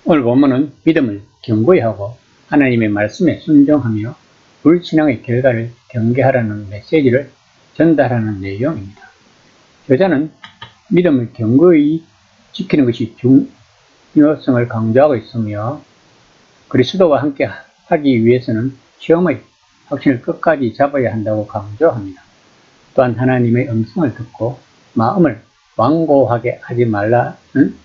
오늘 본문은 믿음을 견고히 하고 하나님의 말씀에 순종하며 불신앙의 결과를 경계하라는 메시지를 전달하는 내용입니다. 저자는 믿음을 견고히 지키는 것이 중요성을 강조하고 있으며 그리스도와 함께 하기 위해서는 시험의 확신을 끝까지 잡아야 한다고 강조합니다. 또한 하나님의 음성을 듣고 마음을 완고하게 하지 말라는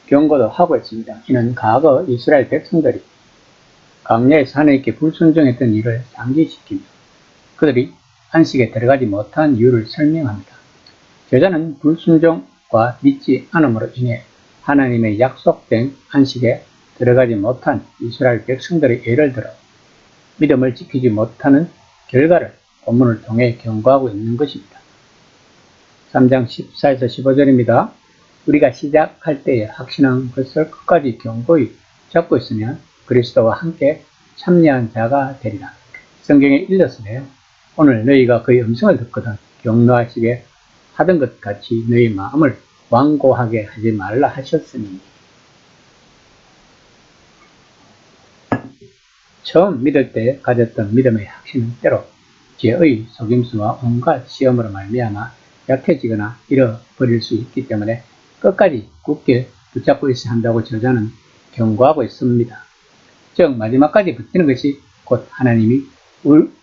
경고도 하고 있습니다. 이는 과거 이스라엘 백성들이 광야에서 하나님께 불순종했던 일을 상기시키며 그들이 안식에 들어가지 못한 이유를 설명합니다. 저자는 불순종과 믿지 않음으로 인해 하나님의 약속된 안식에 들어가지 못한 이스라엘 백성들의 예를 들어 믿음을 지키지 못하는 결과를 본문을 통해 경고하고 있는 것입니다. 3장 14에서 15절입니다. 우리가 시작할 때에 확신한 것을 끝까지 견고히 잡고 있으면 그리스도와 함께 참여한 자가 되리라. 성경에 일렀으되 오늘 너희가 그의 음성을 듣거든 경노하시게 하던 것 같이 너희 마음을 완고하게 하지 말라 하셨으니. 처음 믿을 때 가졌던 믿음의 확신은 때로 죄의 속임수와 온갖 시험으로 말미암아 약해지거나 잃어버릴 수 있기 때문에 끝까지 굳게 붙잡고 있어야 한다고 저자는 경고하고 있습니다. 즉 마지막까지 버티는 것이 곧 하나님이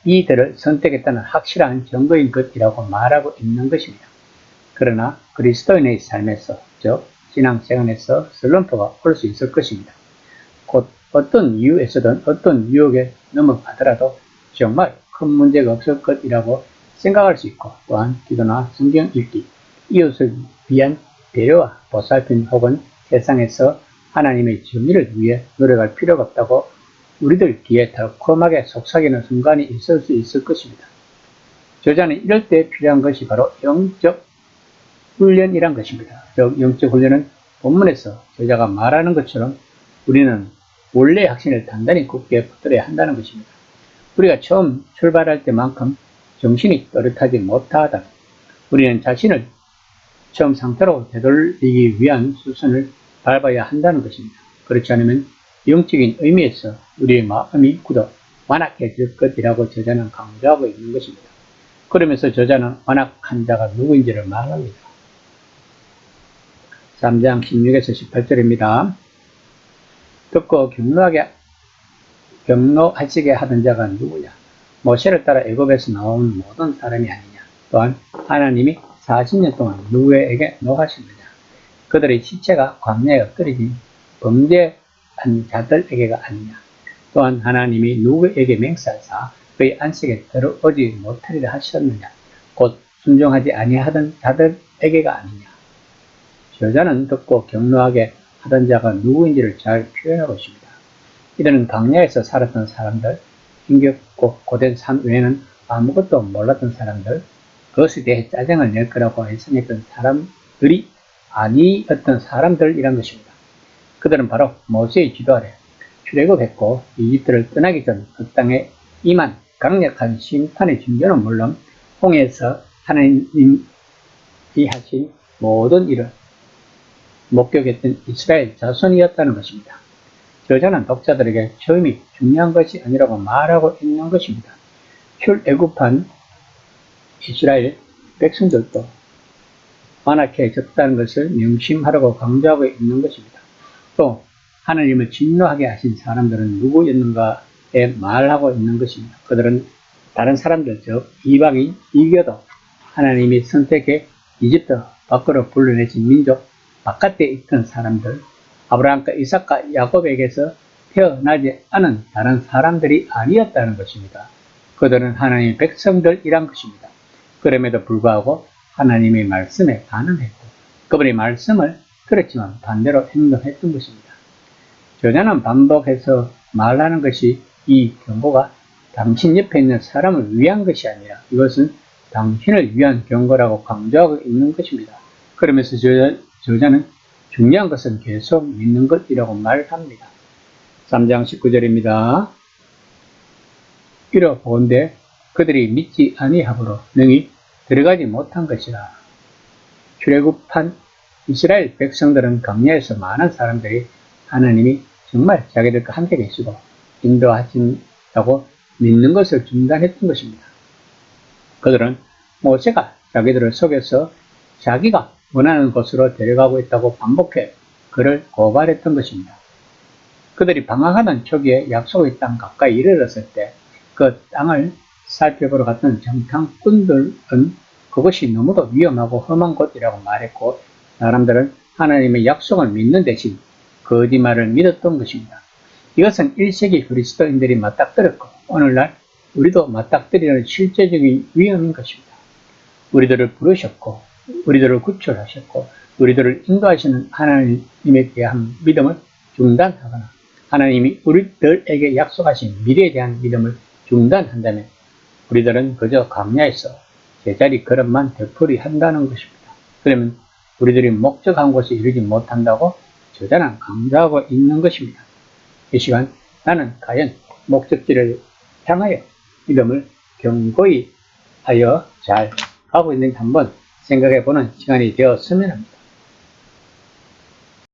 이들을 선택했다는 확실한 증거인 것이라고 말하고 있는 것입니다. 그러나 그리스도인의 삶에서 즉 신앙생활에서 슬럼프가 올 수 있을 것입니다. 곧 어떤 이유에서든 어떤 유혹에 넘어가더라도 정말 큰 문제가 없을 것이라고 생각할 수 있고 또한 기도나 성경 읽기, 이웃을 위한 배려와 보살핌 혹은 세상에서 하나님의 정의를 위해 노력할 필요가 없다고 우리들 귀에 달콤하게 속삭이는 순간이 있을 수 있을 것입니다. 저자는 이럴 때 필요한 것이 바로 영적 훈련이란 것입니다. 즉 영적 훈련은 본문에서 저자가 말하는 것처럼 우리는 원래의 확신을 단단히 굳게 붙들어야 한다는 것입니다. 우리가 처음 출발할 때만큼 정신이 또렷하지 못하다 우리는 자신을 처음 상태로 되돌리기 위한 수순을 밟아야 한다는 것입니다. 그렇지 않으면 영적인 의미에서 우리의 마음이 굳어 완악해질 것이라고 저자는 강조하고 있는 것입니다. 그러면서 저자는 완악한 자가 누구인지를 말합니다. 3장 16에서 18절입니다. 듣고 경노하시게 하던 자가 누구냐? 모세를 따라 애굽에서 나온 모든 사람이 아니냐? 또한 하나님이 40년 동안 누구에게 노하셨느냐? 그들의 시체가 광야에 엎드려진 범죄한 자들에게가 아니냐? 또한 하나님이 누구에게 맹세하사 그의 안식에 들어오지 못하리라 하셨느냐? 곧 순종하지 아니하던 자들에게가 아니냐? 저자는 듣고 경노하게 하던 자가 누구인지를 잘 표현하고 있습니다. 이들은 광야에서 살았던 사람들, 힘겹고 고된 삶 외에는 아무것도 몰랐던 사람들, 그것에 대해 짜증을 낼 거라고 예상했던 사람들이 아니었던 사람들이란 것입니다. 그들은 바로 모세의 지도 아래 출애굽했고 이집트를 떠나기 전 그 땅에 임한 강력한 심판의 징조는 물론 홍해에서 하나님이 하신 모든 일을 목격했던 이스라엘 자손이었다는 것입니다. 저자는 독자들에게 처음이 중요한 것이 아니라고 말하고 있는 것입니다. 출애굽한 이스라엘 백성들도 완악해졌다는 것을 명심하라고 강조하고 있는 것입니다. 또 하나님을 진노하게 하신 사람들은 누구였는가에 말하고 있는 것입니다. 그들은 다른 사람들 즉 이방인 이교도 하나님이 선택해 이집트 밖으로 불러내신 민족 바깥에 있던 사람들, 아브라함과 이삭과 야곱에게서 태어나지 않은 다른 사람들이 아니었다는 것입니다. 그들은 하나님의 백성들이란 것입니다. 그럼에도 불구하고 하나님의 말씀에 반응했고 그분의 말씀을 들었지만 반대로 행동했던 것입니다. 저자는 반복해서 말하는 것이 이 경고가 당신 옆에 있는 사람을 위한 것이 아니라 이것은 당신을 위한 경고라고 강조하고 있는 것입니다. 그러면서 저자는 중요한 것은 계속 믿는 것이라고 말합니다. 3장 19절입니다. 이러 본데 그들이 믿지 아니하므로 능히 들어가지 못한 것이라. 출애굽한 이스라엘 백성들은 광야에서 많은 사람들이 하나님이 정말 자기들과 함께 계시고 인도하신다고 믿는 것을 중단했던 것입니다. 그들은 모세가 자기들을 속여서 자기가 원하는 곳으로 데려가고 있다고 반복해 그를 고발했던 것입니다. 그들이 방황하던 초기에 약속의 땅 가까이 이르렀을 때 그 땅을 살펴보러 갔던 정탐꾼들은 그것이 너무도 위험하고 험한 곳이라고 말했고, 사람들은 하나님의 약속을 믿는 대신 거짓말을 믿었던 것입니다. 이것은 1세기 그리스도인들이 맞닥뜨렸고 오늘날 우리도 맞닥뜨리는 실제적인 위험인 것입니다. 우리들을 부르셨고 우리들을 구출하셨고 우리들을 인도하시는 하나님에 대한 믿음을 중단하거나 하나님이 우리들에게 약속하신 미래에 대한 믿음을 중단한다면 우리들은 그저 광야에서 제자리 걸음만 되풀이한다는 것입니다. 그러면 우리들이 목적한 곳에 이르지 못한다고 저자는 강조하고 있는 것입니다. 이 시간 나는 과연 목적지를 향하여 믿음을 견고히 하여 잘 가고 있는지 한번 생각해 보는 시간이 되었으면 합니다.